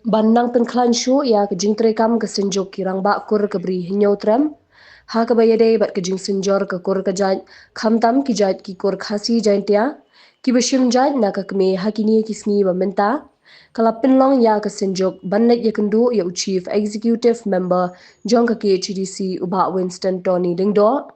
Bandang penklan shu ya kejing terekam ke senjok kirang bak kur ke beri hinyau trem. Ha ke bayadai bat kejing senjor ke kur ke jaj khamtam ki jaj ki kur khasi jaintia. Ki bashim jaj na ke keme hakini kisni bamenta. Kalap penlong ya ke senjok bannet ya kendu ya Chief Executive Member jong ke KHDC ubah Winston Tony Dingdo.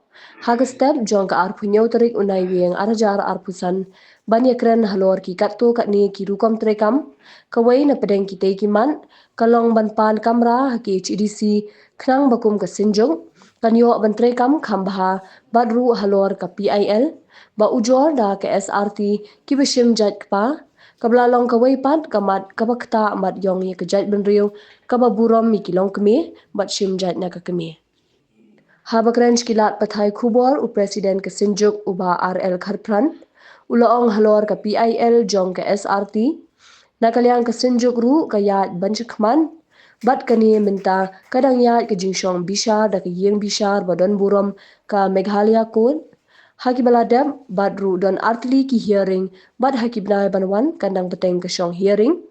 Ha ke step jong ke arpu hinyau terik unai wieng arajar arpusan. Ban ya keren halor ki katto katni ki rukom terekam. Kawai na pedeng kita ikiman, kalong ban pan kamera haki HDC, kenang bakum ke senjung, kan yo ban terekam kambha, badru halor ke PIL, ba ujor da ke SRT, kibishim jat kpa, kablalong kawai pat kamat kabakta mat yong ye kejat benriu, kababurom mikilong keme, bat shim jat na keme. Habakrench kilat pathai kubor u presiden ke senjuk uba RL Kharpran, ulaong halor ke PIL jong ke SRT, nakaliang ke senjuk ru kaya banchikman bat kani minta kadang ya ke jingshong bishar da ke yeng bishar badon burom ka Meghalaya Code haki baladam bat ru don artli ki hearing bat haki bnai banwan kandang peteng ke shong hearing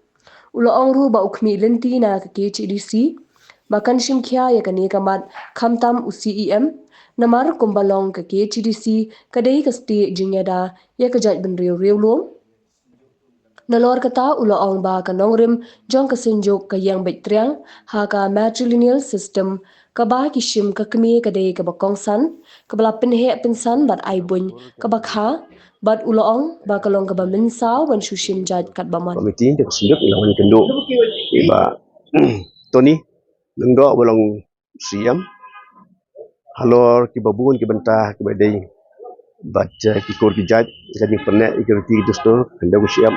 ulo ong ru ba ukmi linti na ke KHDC makan shimkhya ya kani kamat khamtam u CEM namar kumbalong ke KHDC kadai ke sti jingyada ya ke jaj ben riu lom Nalor kata ulo ong ba ka nongrim jong ka senjuk ka yang bet triang ha ka matrilineal system ka ba ki shim ka kmi ka dei ka bakong san ka bala pinhe pinsan bat ai buny ka bakha bat ulo ong ba ka long ka ba min saw wan shu shim jaj kat ba man. Komiti untuk senjuk ilawan kendo iba Tony nengdo bolong siam halor ki babun ki bentah ki badai baca ki kor ki jaj jadi pernet ki reti dustur kendo siam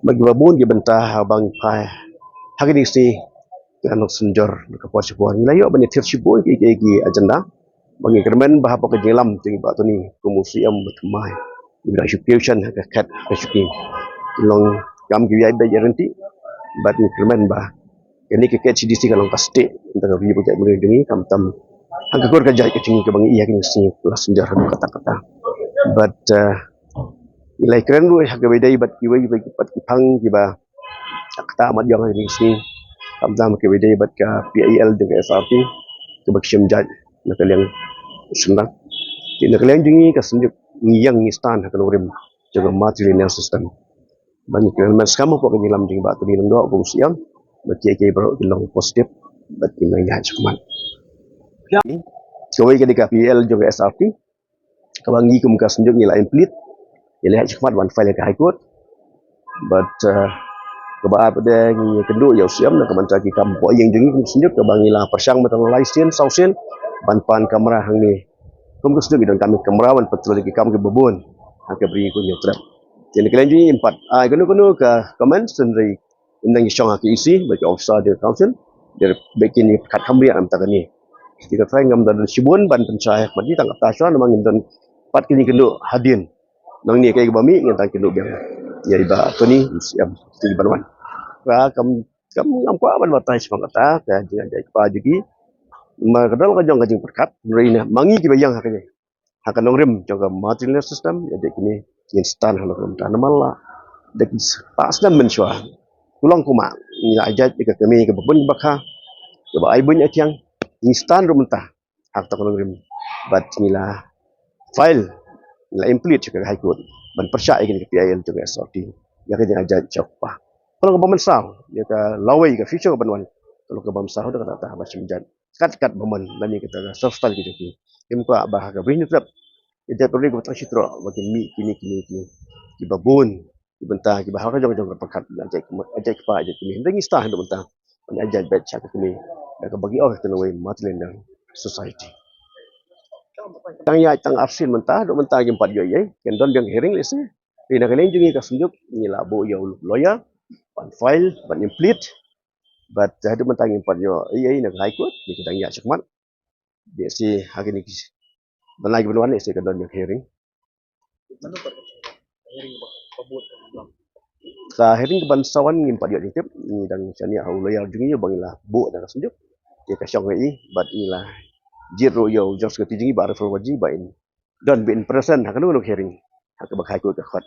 bagi babun ki bentah abang pai hari ni si anak senjor ke puas puas layo bani tersibu ki agenda bagi kermen bahapa ke jelam tinggi ba Tony kumusiam bertemai ibra execution ka kat execution long gam ki yai ba garanti bat ni kermen bah ini ke HDC kalau pasti untuk review projek mulai ini kam tam angka kor kerja ke tinggi ke bang iya kini sini kelas sejarah kata-kata but nilai keren lu harga beda bat kiwai bagi pat kipang kiba kata amat yang ini sini kam tam ke beda bat ke PIL dengan SRT ke bakshim jaj nak yang senang nak yang jengi ke senjuk ngiyang ngistan hak norim jaga matrilineal system banyak keren mas kamu kok ngilam jengi bat tu di lendo aku siang baca ke baru bilang positif baca nang jahat cuman kawai ke DKPL juga SRT kawangi ke muka senjuk nilai implit nilai cuman one file ke high court but kebaat pada ni kedua ya siam nak kementerian kita boy yang jengi ke senjuk ke bangilah persang betul license sausen ban kamera hang ni kum ke senjuk dan kami kamera wan petrol ke kam ke bebun ke beri ku nyutrap jadi kalian jengi empat kono ke comment sendiri indang isong haki isi bagi officer di council dari bikin kat kambri am takani kita try ngam dan sibun ban pencahaya mati tangkap taswa namang dan pat kini kendo hadin nang ni kai bami ngentang kendo biang ya iba Tony siam di banwan ra kam ngam kwa ban watai semangata ka jinga jai pa jugi ma kadal ka jong ka jing perkat reina mangi ki bayang hakane hakan nongrim jong material system ya dek ni instan halo kam tanamalla dek pas dan mensua ulang kuma nila ajat ke kami ke bebun bakha ke ba ai bunya tiang instan rumentah hak tak nongrim bat nila file nila implit ke high court ban persya ke PIL juga SRT ya ke ajat chokpa kalau ke bamensau ya ke lawai ke future banwan kalau ke bamensau dah kata macam jan kat baman dan kita substan gitu imko bah ke brini trap ida perlu ko tak sitro bagi mi kini di babun di bentah di bahar jong perkat ajak pa ajak kini ndeng istah ndo bentah ajak bet cak kini ke bagi orang tenawai matlen society tang ya tang absin mentah do mentah yang 4 yo ye ken don yang hearing lese ina kalen jungi ka sunjuk ni labo yo lawyer pan file pan implit but hadu mentah yang 4 yo ye ina high court ni kita ya cakmat dia si hari ni lagi benuan ese ka don yang hearing ka hearing kebansawan ngim pada ditip ni dan sani au lawyer jungi yo bangila bo dan sunjuk dia ka syong ngai but inilah jiro yo jos ke tingi bar for waji bain don bin present hakan no hearing hak bakai ko ka khat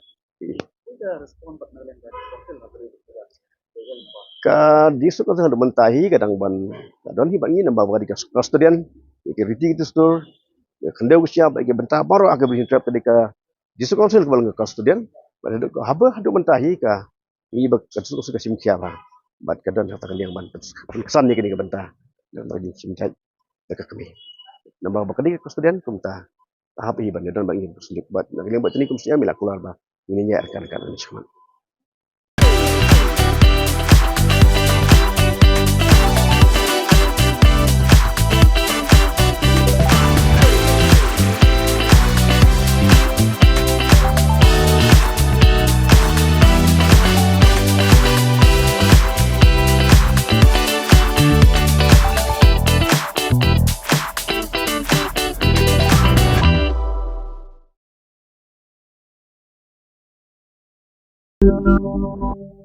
Ka disuk kan ada mentahi kadang ban kadang hibat ni nambah bagi custodian security itu store kendau siap bagi bentah baru agak beri trap ketika disuk council kebal custodian pada duk haba hadu mentahi ka ni bak kasuk suka sim siapa bat kadang katakan yang ban kesan ni kini bentah dan bagi sim chat dekat kami nambah bakadi custodian kumta tahap hibat dan bagi sendiri bat nak lihat bat ni kumsinya mila keluar ba ini ya rekan-rekan ini cuma Thank you.